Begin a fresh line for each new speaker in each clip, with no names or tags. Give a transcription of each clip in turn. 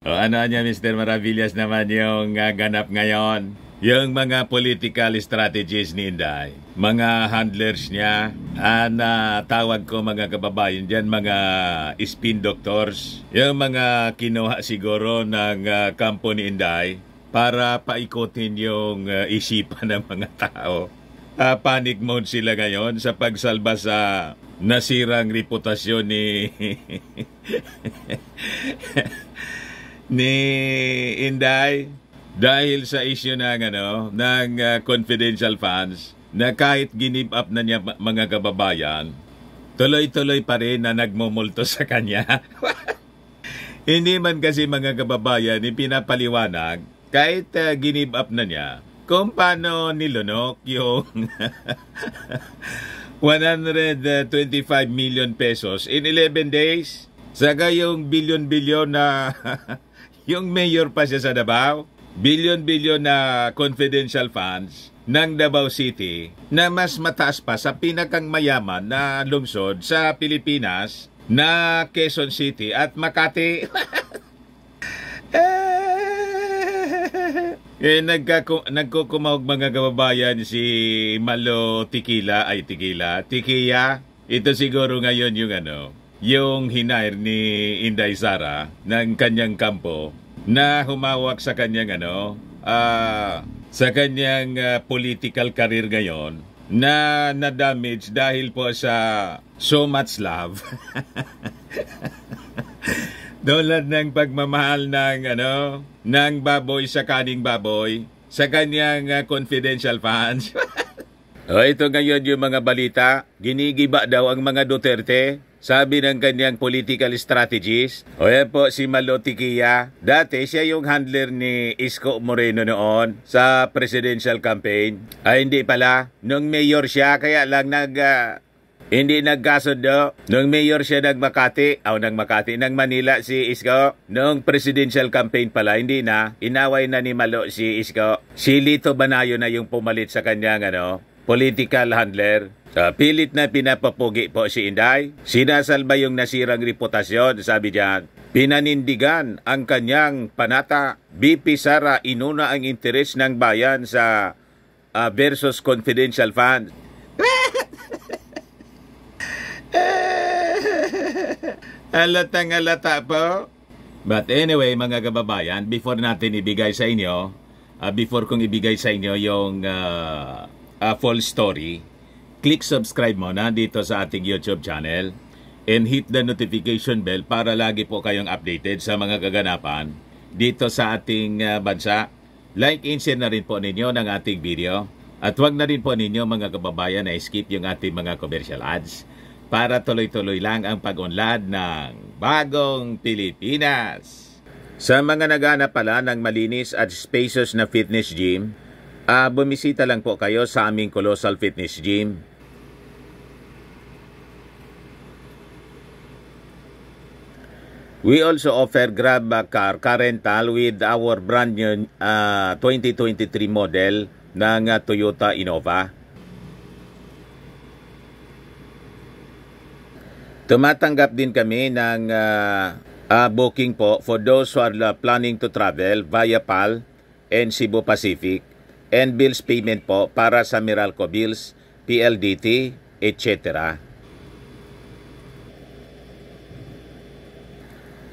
O ano niya, Mr. Maravillas naman yung ganap ngayon? Yung mga political strategies ni Inday, mga handlers niya, na tawag ko mga kababayan dyan, mga spin doctors, yung mga kinuha siguro ng kampo ni Inday para paikutin yung isipan ng mga tao. Panic mode sila ngayon sa pagsalba sa nasirang reputasyon ni ni Inday. Dahil sa issue ng confidential funds na kahit give up na niya mga kababayan, tuloy-tuloy pa rin na nagmumulto sa kanya. Hindi man kasi mga kababayan ipinapaliwanag kahit give up na niya kung paano nilunok yung 125 million pesos in 11 days. Saka yung bilyon-bilyon na yung mayor pa siya sa Davao. Bilyon-bilyon na confidential funds ng Davao City na mas mataas pa sa pinakang mayaman na lungsod sa Pilipinas na Quezon City at Makati. Nagkukumahog mga kababayan si Malo Tikiya. Ito siguro ngayon yung hinair ni Inday Sara ng kanyang kampo na humawak sa kanyang sa kanyang political career ngayon na na-damage dahil po sa so much love. Dulad ng pagmamahal ng baboy sa kaning baboy sa kanyang confidential funds. Ito ngayon yung mga balita, ginigiba daw ang mga Duterte. Sabi ng kanyang political strategist, yan po si Malo Tikiya. Dati siya yung handler ni Isko Moreno noon sa presidential campaign. Hindi pala. Nung mayor siya, kaya lang hindi nagkasundo. Nung mayor siya ng Manila si Isko. Nung presidential campaign pala, hindi na. Inaway na ni Malo si Isko. Si Lito Banayo na yung pumalit sa kanyang political handler. Pilit na pinapapugi po si Inday. Sinasalba yung nasirang reputasyon, sabi diyan. Pinanindigan ang kanyang panata. BP Sara inuna ang interes ng bayan sa versus confidential funds. Halatang halata po. But anyway, mga kababayan, before natin ibigay sa inyo, before kong ibigay sa inyo yung full story, click subscribe muna dito sa ating YouTube channel and hit the notification bell para lagi po kayong updated sa mga kaganapan dito sa ating bansa. Like and share na rin po ninyo ng ating video at huwag na rin po ninyo mga kababayan na skip yung ating mga commercial ads para tuloy-tuloy lang ang pag-unlad ng bagong Pilipinas. Sa mga naghanap pala ng malinis at spacious na fitness gym, bumisita lang po kayo sa aming Colossal Fitness Gym. We also offer Grab car rental with our brand new 2023 model ng Toyota Innova. Tumatanggap din kami ng booking po for those who are planning to travel via PAL and Cebu Pacific, and bills payment po para sa Meralco Bills, PLDT, etc.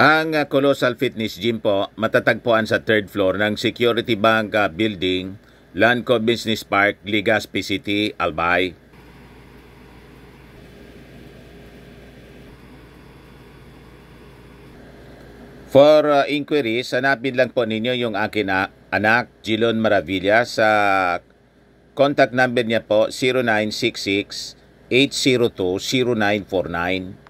Ang Colossal Fitness Gym po matatagpuan sa 3rd floor ng Security Bank Building, Lanco Business Park, Legazpi City, Albay. For inquiries, hanapin lang po ninyo yung akin anak, Jilon Maravilla, sa contact number niya po 0966-802-0949.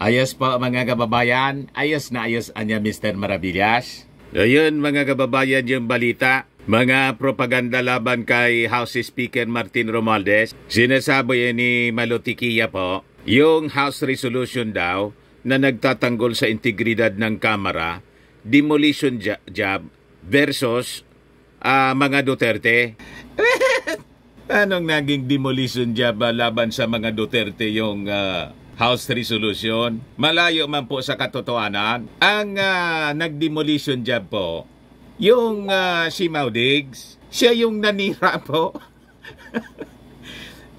Ayos po mga kababayan, ayos na ayos anya Mr. Maravillas. Ayun mga kababayan yung balita, mga propaganda laban kay House Speaker Martin Romualdez. Sinasabi ni Malo Tikiya po, yung House Resolution daw na nagtatanggol sa integridad ng Kamara, demolition job versus mga Duterte. Anong naging demolition job laban sa mga Duterte yung House Resolution? Malayo man po sa katotohanan. Ang nag-demolition job po, yung si Maudigs, siya yung nanira po.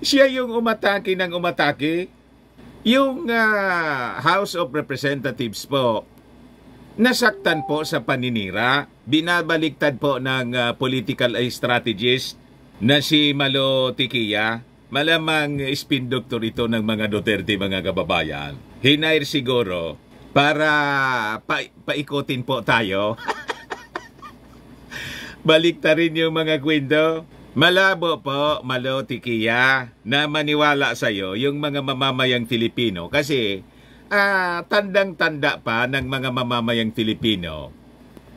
Siya yung umatake ng umatake. Yung House of Representatives po, nasaktan po sa paninira. Binabaliktad po ng political strategist na si Malo Tiquia. Malamang spin doctor ito ng mga Duterte, mga kababayan. Hinair siguro para paikutin po tayo. Baliktarin yung mga kwento. Malabo po, Malo Tiquia, na maniwala sa'yo yung mga mamamayang Filipino. Kasi tandang-tanda pa ng mga mamamayang Filipino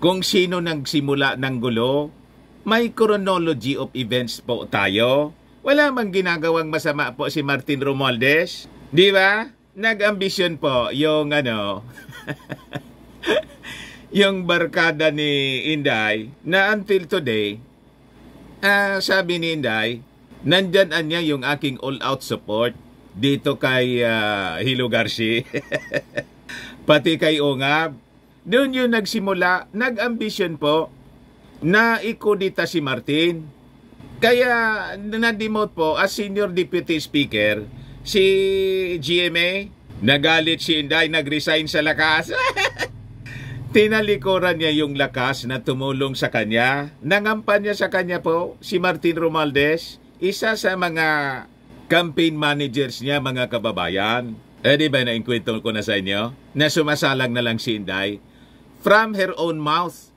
kung sino nagsimula ng gulo. May chronology of events po tayo. Wala mang ginagawang masama po si Martin Romualdez. Di ba? Nag-ambisyon po yung yung barkada ni Inday na until today, sabi ni Inday, nandyan niya yung aking all-out support dito kay Hilo Garcia. Pati kay Ongab. Doon yung nagsimula, nag-ambisyon po na ikudita si Martin. Kaya na-demote po as Senior Deputy Speaker si GMA. Nagalit si Inday, nag-resign sa lakas. Tinalikuran niya yung lakas na tumulong sa kanya. Nangampan niya sa kanya po si Martin Romualdez, isa sa mga campaign managers niya, mga kababayan. Di ba na-inkwento ko na sa inyo? Na sumasalang na lang si Inday. From her own mouth,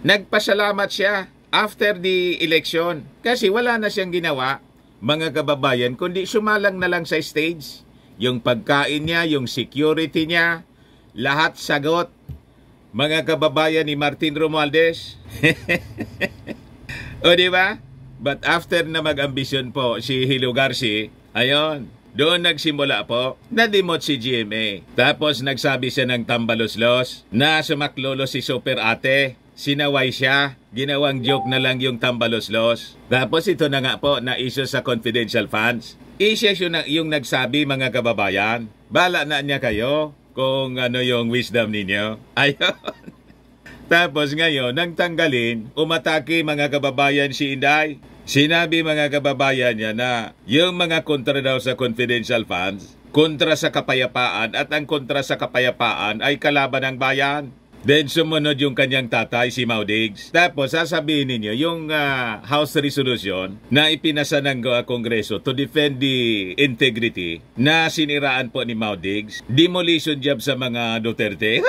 nagpasalamat siya after the election. Kasi wala na siyang ginawa, mga kababayan, kundi sumalang na lang sa stage. Yung pagkain niya, yung security niya, lahat sagot. Mga kababayan ni Martin Romualdez. O di ba? But after na mag-ambisyon po si Hilo Garcia, ayon, doon nagsimula po, na-demote si GMA. Tapos nagsabi siya ng tambaloslos na sumaklolo si Super Ate. Sinaway siya, ginawang joke na lang yung tambaloslos. Tapos ito na nga po na issue sa confidential funds. Isya yung nagsabi, mga kababayan. Bala na niya kayo kung ano yung wisdom ninyo. Ayun. Tapos ngayon, nang tanggalin, umatake, mga kababayan, si Inday. Sinabi, mga kababayan niya, na yung mga kontra daw sa confidential funds, kontra sa kapayapaan, at ang kontra sa kapayapaan ay kalaban ng bayan. Then sumunod yung kanyang tatay, si Maudigs. Tapos sasabihin ninyo, yung House Resolution na ipinasa ng Kongreso to defend the integrity na siniraan po ni Maudigs, demolition job sa mga Duterte.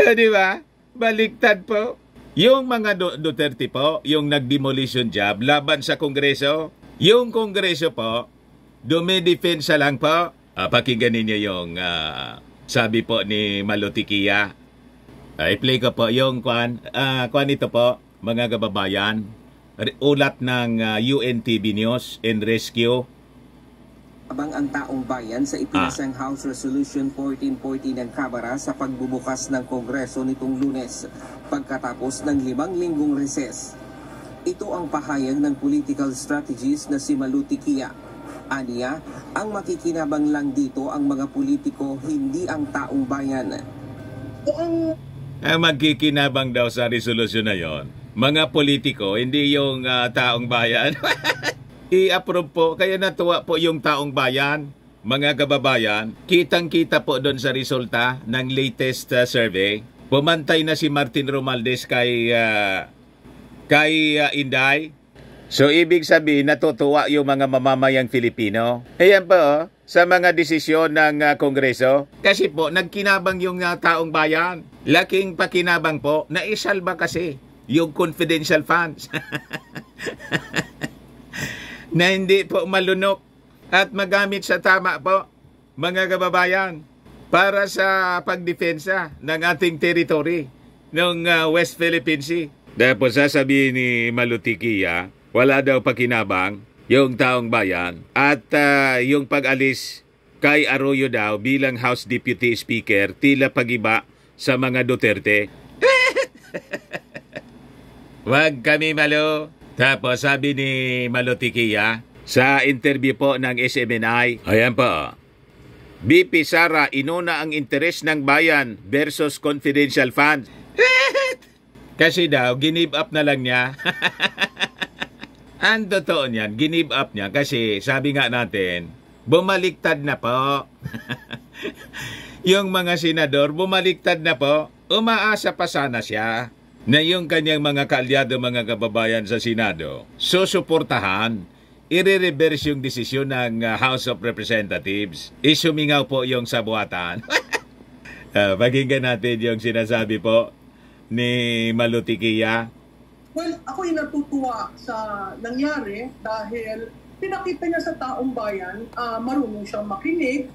Di ba? Baliktad po. Yung mga Duterte po, yung nag-demolition job laban sa Kongreso. Yung Kongreso po, dumidefensa lang po. Pakinggan ninyo yung sabi po ni Malo Tiquia. I-play ko po yung kwan ito po, mga kababayan. Ulat ng UNTV News and Rescue.
Abang ang taong bayan sa ipinasang House Resolution 1440 ng Kamara sa pagbubukas ng Kongreso nitong Lunes pagkatapos ng 5 linggong reses. Ito ang pahayag ng political strategist na si Malo Tiquia. Aniya, ang makikinabang lang dito ang mga politiko, hindi ang taong bayan.
Ang magkikinabang daw sa resolusyon na yon, mga politiko, hindi yung taong bayan. I-approve po, kaya natuwa po yung taong bayan, mga kababayan. Kitang-kita po doon sa resulta ng latest survey. Pumantay na si Martin Romualdez kay Inday. So, ibig sabihin, natutuwa yung mga mamamayang Filipino. Ayan po, sa mga desisyon ng Kongreso. Kasi po, nagkinabang yung taong bayan. Laking pakinabang po, naisalba kasi yung confidential funds. Na hindi po malunok at magamit sa tama po, mga kababayan, para sa pagdepensa ng ating territory ng West Philippine Sea. Tapos sasabihin ni Malo Tiquia, wala daw pakinabang yung taong bayan at yung pag-alis kay Arroyo daw bilang House Deputy Speaker tila pagiba sa mga Duterte. Huwag kami malo. Tapos sabi ni Malotikia sa interview po ng SMNI, ayan po, BP Sara, inuna ang interes ng bayan versus confidential funds. Kasi daw, ginive up na lang niya. Ang totoo niyan, ginive up niya kasi sabi nga natin, bumaliktad na po. Yung mga senador, bumaliktad na po. Umaasa pa sana siya na yung kanyang mga kaalyado, mga kababayan sa Senado, susuportahan, i-reverse yung desisyon ng House of Representatives. Isumingaw po yung sabuatan. Pakinggan natin yung sinasabi po ni Malotikia.
Well, ako'y natutuwa sa nangyari dahil pinakita niya sa taong bayan, marunong siyang makinig,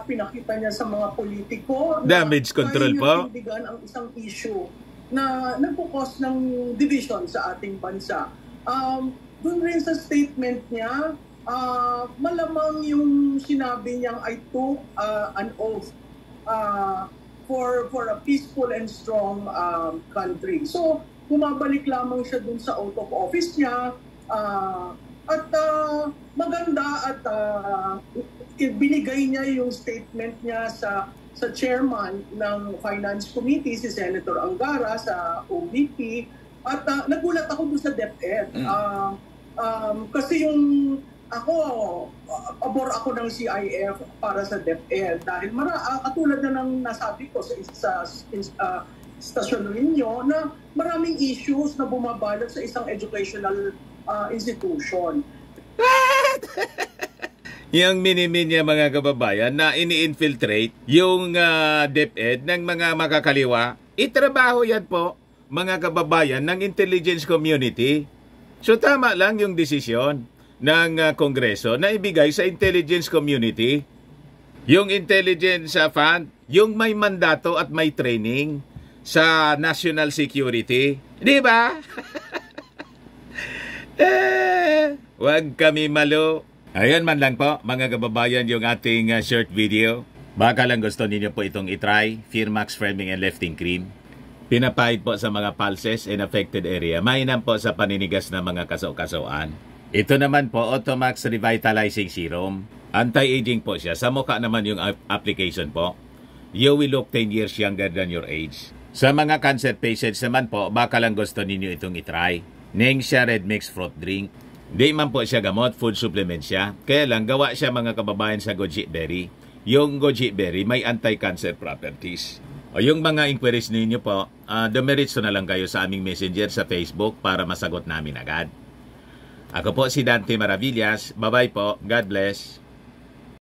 pinakita niya sa mga politiko na
damage control po.
Kaya ang isang issue na nagpo-cause ng division sa ating bansa. Doon rin sa statement niya, malamang yung sinabi niyang I took an oath for a peaceful and strong country. So, bumabalik lamang siya dun sa oath of office niya at maganda at binigay niya yung statement niya sa chairman ng Finance Committee, si Senator Angara sa OVP, at nagulat ako doon sa DepEd. Kasi yung ako, abor ako ng CIF para sa DepEd dahil katulad na ng nasabi ko sa stasyon ninyo na maraming issues na bumabalot sa isang educational institution.
Yung minimin niya mga kababayan na ini-infiltrate yung DepEd ng mga makakaliwa, itrabaho yan po mga kababayan ng intelligence community. So tama lang yung desisyon ng Kongreso na ibigay sa intelligence community. Yung intelligence fund, yung may mandato at may training sa national security. Di ba? Huwag kami malo. Ayun man lang po, mga kababayan, yung ating short video. Baka lang gusto ninyo po itong itry, Firmax Firming and Lifting Cream. Pinapahid po sa mga pulses in affected area. Mainam po sa paninigas ng mga kasaw-kasawaan. Ito naman po, Automax Revitalizing Serum. Anti-aging po siya. Sa mukha naman yung application po. You will look 10 years younger than your age. Sa mga cancer patients naman po, baka lang gusto ninyo itong itry. Nengxia Red Mix Fruit Drink. Di man po siya gamot, food supplement siya. Kaya lang, gawa siya mga kababayan sa goji berry. Yung goji berry may anti-cancer properties. O yung mga inquiries ninyo po, dumiretso na lang kayo sa aming messenger sa Facebook para masagot namin agad. Ako po si Dante Maravillas. Bye-bye po. God bless.